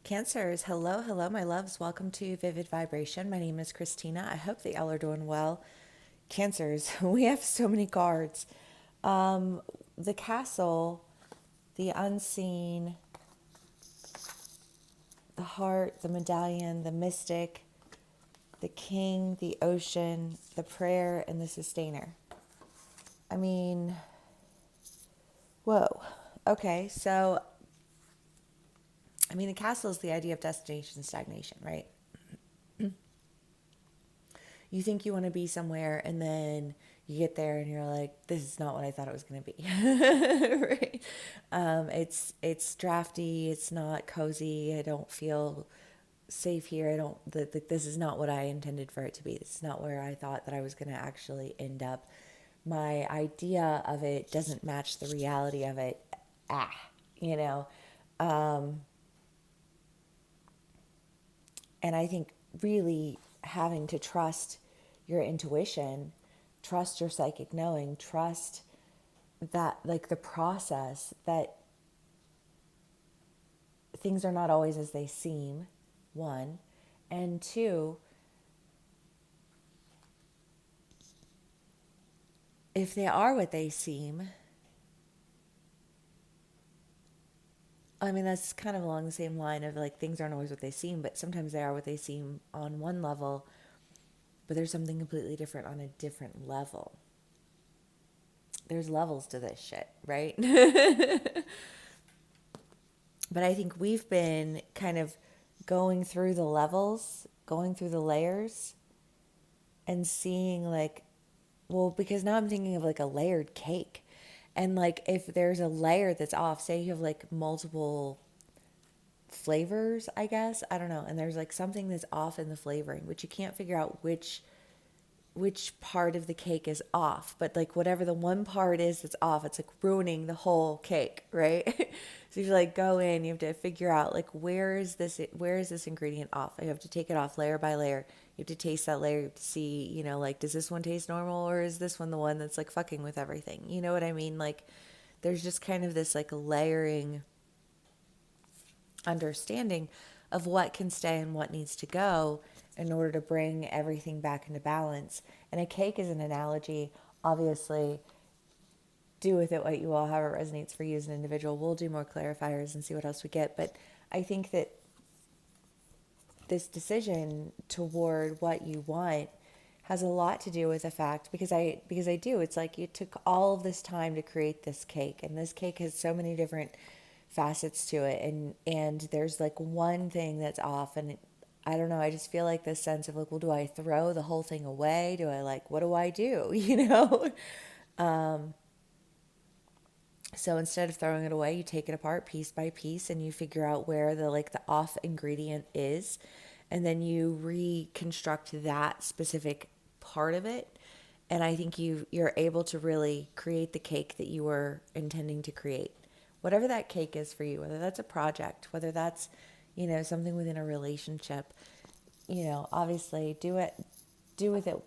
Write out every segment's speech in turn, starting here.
Cancers, hello, hello, my loves. Welcome to Vivid Vibration. My name is Christina. I hope that y'all are doing well. Cancers, we have so many cards. The castle, the unseen, the heart, the medallion, the mystic, the king, the ocean, the prayer, and the sustainer. I mean, whoa. Okay, so, the castle is the idea of destination stagnation, right? You think you want to be somewhere and then you get there and you're like, this is not what I thought it was going to be. Right? It's drafty, it's not cozy, I don't feel safe here. I don't this is not what I intended for it to be. This is not where I thought that I was going to actually end up. My idea of it doesn't match the reality of it. Ah, you know. And I think really having to trust your intuition, trust your psychic knowing, trust that, like, the process, that things are not always as they seem, one. And two, if they are what they seem, that's kind of along the same line of, like, things aren't always what they seem, but sometimes they are what they seem on one level, but there's something completely different on a different level. There's levels to this shit, right? But I think we've been kind of going through the levels, going through the layers, and seeing, like, well, because now I'm thinking of like a layered cake. And like if there's a layer that's off, say you have like multiple flavors, I guess, I don't know, and there's like something that's off in the flavoring, which you can't figure out which part of the cake is off, but like whatever the one part is that's off, it's like ruining the whole cake, right? So you like go in, you have to figure out like where is this ingredient off. You have to take it off layer by layer. You have to taste that layer to see, like, does this one taste normal, or is this one the one that's like fucking with everything? You know what I mean? Like there's just kind of this like layering understanding of what can stay and what needs to go in order to bring everything back into balance. And a cake is an analogy. Obviously, do with it what you will, however it resonates for you as an individual. We'll do more clarifiers and see what else we get. But I think that this decision toward what you want has a lot to do with the fact, because I do, it's like you took all of this time to create this cake, and this cake has so many different facets to it, and there's like one thing that's off, and I don't know, I just feel like this sense of like, well, do I throw the whole thing away? Do I, like, what do I do? So instead of throwing it away, you take it apart piece by piece and you figure out where the off ingredient is, and then you reconstruct that specific part of it. And I think you're able to really create the cake that you were intending to create. Whatever that cake is for you, whether that's a project, whether that's, something within a relationship, obviously do with it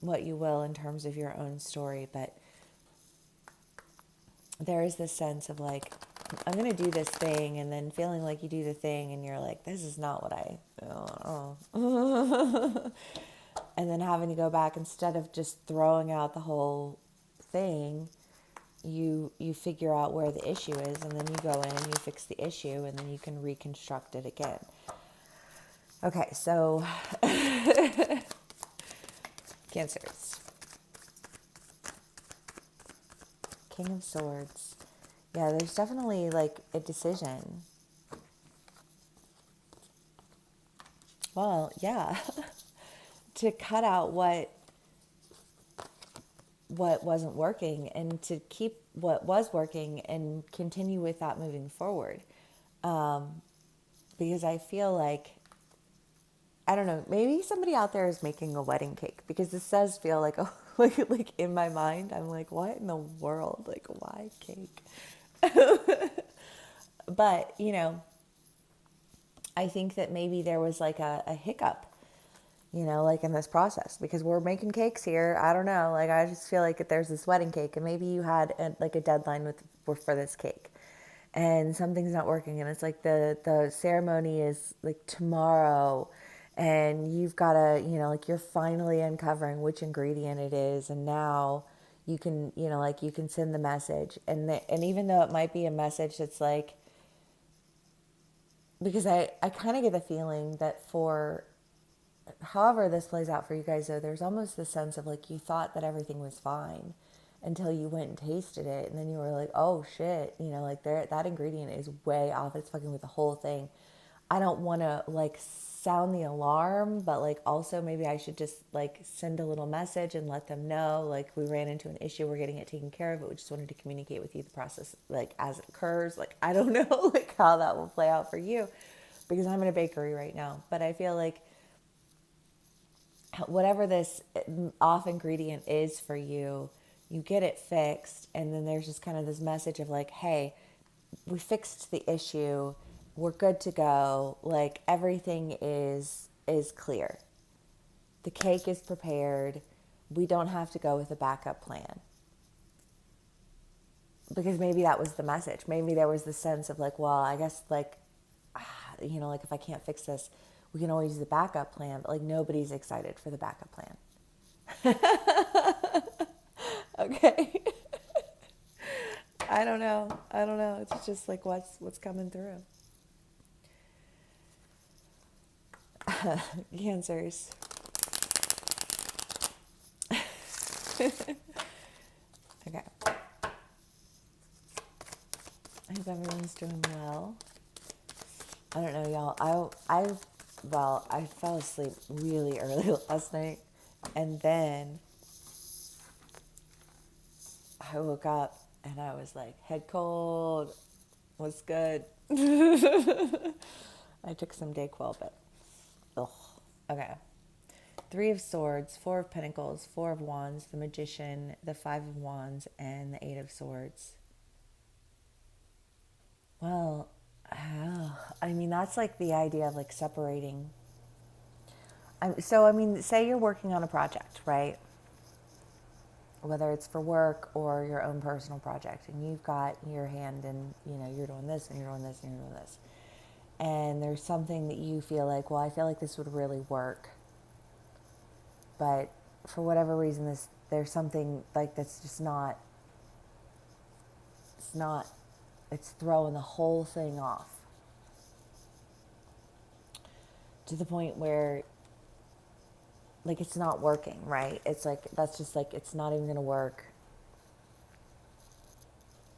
what you will in terms of your own story, but there is this sense of like, I'm going to do this thing, and then feeling like you do the thing and you're like, this is not what I, and then having to go back, instead of just throwing out the whole thing, you figure out where the issue is, and then you go in and you fix the issue, and then you can reconstruct it again. Okay, so Cancers. King of Swords. Yeah, there's definitely like a decision. Well, yeah. To cut out what wasn't working, and to keep what was working and continue with that moving forward. Because I feel like, I don't know, maybe somebody out there is making a wedding cake, because this does feel like a like in my mind I'm like, what in the world, like, why cake? But I think that maybe there was like a hiccup, like in this process, because we're making cakes here. I don't know. Like, I just feel like if there's this wedding cake, and maybe you had like a deadline for this cake. and something's not working, and it's like the ceremony is like tomorrow, and you've got to, like you're finally uncovering which ingredient it is, and now you can, like you can send the message, and even though it might be a message that's like, because I kind of get the feeling that for however this plays out for you guys, though, there's almost the sense of like you thought that everything was fine until you went and tasted it, and then you were like, oh shit, like that ingredient is way off. It's fucking with the whole thing. I don't want to like sound the alarm, but like also maybe I should just like send a little message and let them know like we ran into an issue, we're getting it taken care of, but we just wanted to communicate with you the process like as it occurs. Like I don't know like how that will play out for you, because I'm in a bakery right now, but I feel like whatever this off ingredient is for you, you get it fixed, and then there's just kind of this message of like, hey, we fixed the issue, we're good to go, like everything is clear, the cake is prepared, we don't have to go with a backup plan. Because maybe that was the message, maybe there was the sense of like, well, I guess like, like if I can't fix this, we can always use the backup plan, but like nobody's excited for the backup plan. Okay. I don't know. It's just like what's coming through. Cancers. Okay. I hope everyone's doing well. I don't know, y'all. I fell asleep really early last night, and then I woke up and I was like, head cold. What's good? I took some Dayquil, but ugh. Okay. Three of Swords, Four of Pentacles, Four of Wands, the Magician, the Five of Wands, and the Eight of Swords. Well, I mean, that's like the idea of like separating. Say you're working on a project, right? Whether it's for work or your own personal project, and you've got your hand in, you're doing this and you're doing this and you're doing this. And there's something that you feel like, well, I feel like this would really work. But for whatever reason, there's something like that's just not, it's not, it's throwing the whole thing off to the point where like it's not working, right? It's like, that's just like, it's not even going to work.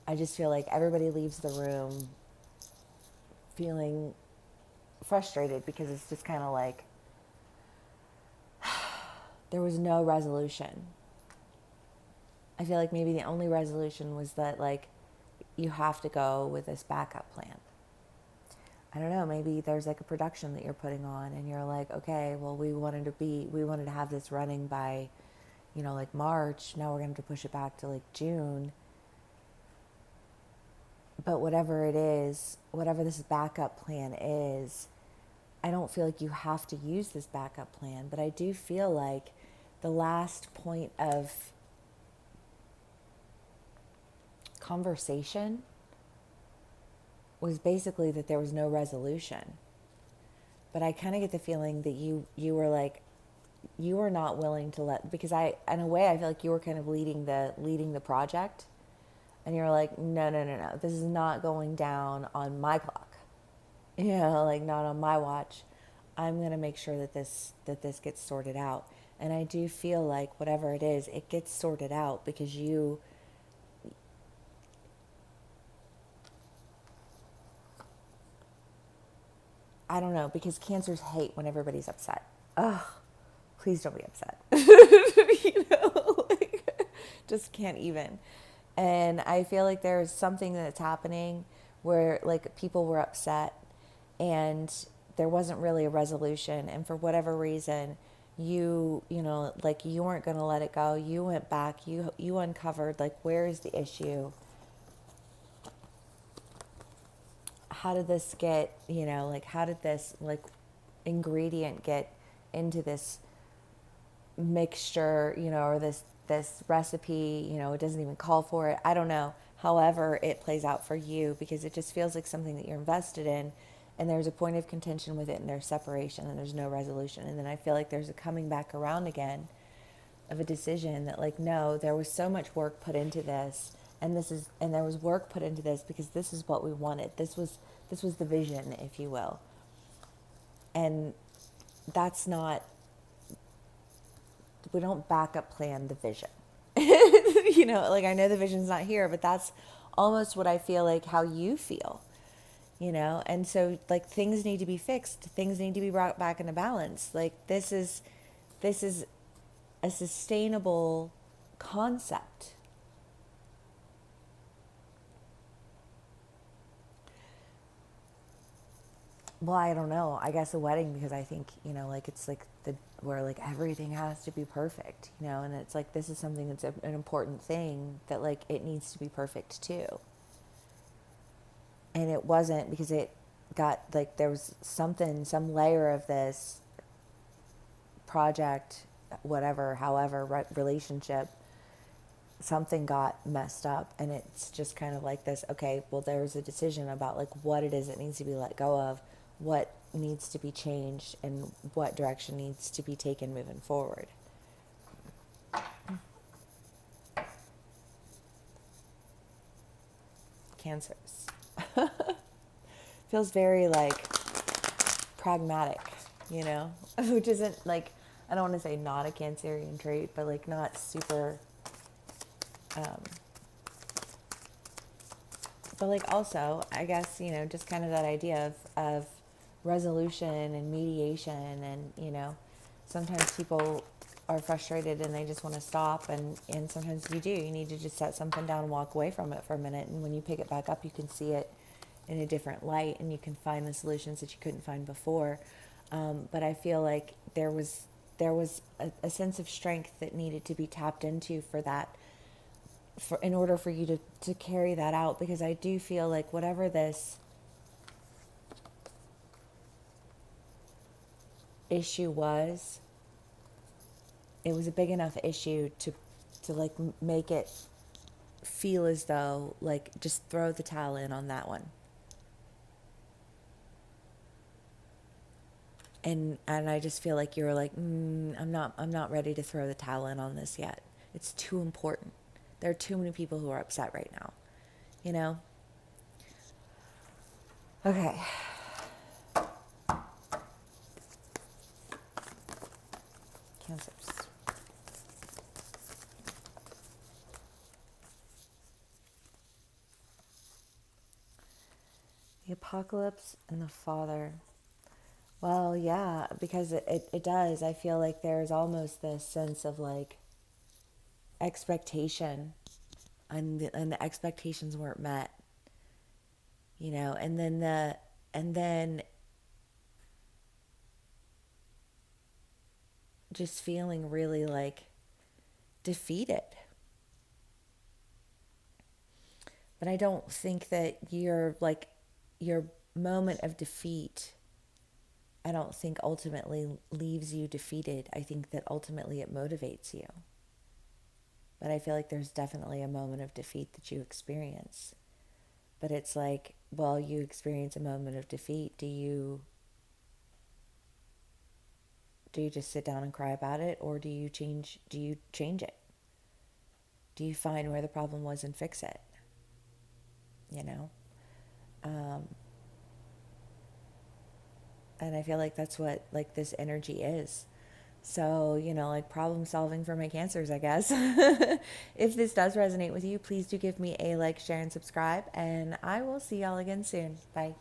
I just feel like everybody leaves the room feeling frustrated because it's just kind of like there was no resolution. I feel like maybe the only resolution was that like you have to go with this backup plan. I don't know, maybe there's like a production that you're putting on and you're like, okay, well, we wanted to have this running by, like March. Now we're going to push it back to like June. But whatever it is, whatever this backup plan is, I don't feel like you have to use this backup plan, but I do feel like the last point of conversation was basically that there was no resolution. But I kind of get the feeling that you were like, you were not willing to let, because in a way I feel like you were kind of leading the project, and you're like, no, this is not going down on my clock, like not on my watch. I'm going to make sure that this gets sorted out. And I do feel like whatever it is, it gets sorted out because I don't know, because cancers hate when everybody's upset. Ugh, please don't be upset. Like, just can't even. And I feel like there's something that's happening where like people were upset and there wasn't really a resolution. And for whatever reason, like you weren't going to let it go. You went back, you uncovered like, where is the issue? How did this get, like how did this like ingredient get into this mixture, or this recipe, it doesn't even call for it. I don't know. however it plays out for you, because it just feels like something that you're invested in, and there's a point of contention with it, and there's separation, and there's no resolution. And then I feel like there's a coming back around again of a decision that, like, no, there was so much work put into this, and there was work put into this because this is what we wanted. This was the vision, if you will. And that's not, we don't backup plan the vision. Like, I know the vision's not here, but that's almost what I feel like how you feel, And so, like, things need to be fixed. Things need to be brought back into balance. Like, this is a sustainable concept. Well, I don't know. I guess a wedding, because I think, like, it's like the where, like, everything has to be perfect, and it's like this is something that's an important thing that, like, it needs to be perfect too. And it wasn't, because it got, like, there was something, some layer of this project, whatever, however, relationship, something got messed up, and it's just kind of like this, okay, well, there's a decision about, like, what it is that needs to be let go of, what needs to be changed, and what direction needs to be taken moving forward. Cancers. Feels very, like, pragmatic, which isn't, like, I don't want to say not a Cancerian trait, but, like, not super, um, but, like, also, I guess, just kind of that idea of resolution and mediation, and, sometimes people are frustrated and they just want to stop, and sometimes you need to just set something down and walk away from it for a minute, and when you pick it back up, you can see it in a different light, and you can find the solutions that you couldn't find before. But I feel like there was a sense of strength that needed to be tapped into for that, in order for you to carry that out, because I do feel like whatever this issue was, it was a big enough issue to like make it feel as though, like, just throw the towel in on that one. And I just feel like you're like, I'm not ready to throw the towel in on this yet. It's too important. There are too many people who are upset right now, you know? Okay. Cancers. The apocalypse and the father. Well, yeah, because it does. I feel like there's almost this sense of, like, expectation, and the expectations weren't met, and then just feeling really, like, defeated. But I don't think that your moment of defeat, I don't think ultimately leaves you defeated. I think that ultimately it motivates you. But I feel like there's definitely a moment of defeat that you experience. But it's like, well, you experience a moment of defeat. Do you just sit down and cry about it, or do you change it? Do you find where the problem was and fix it? You know? Um, and I feel like that's what, like, this energy is. So, like, problem solving for my cancers, I guess. If this does resonate with you, please do give me a like, share, and subscribe. And I will see y'all again soon. Bye.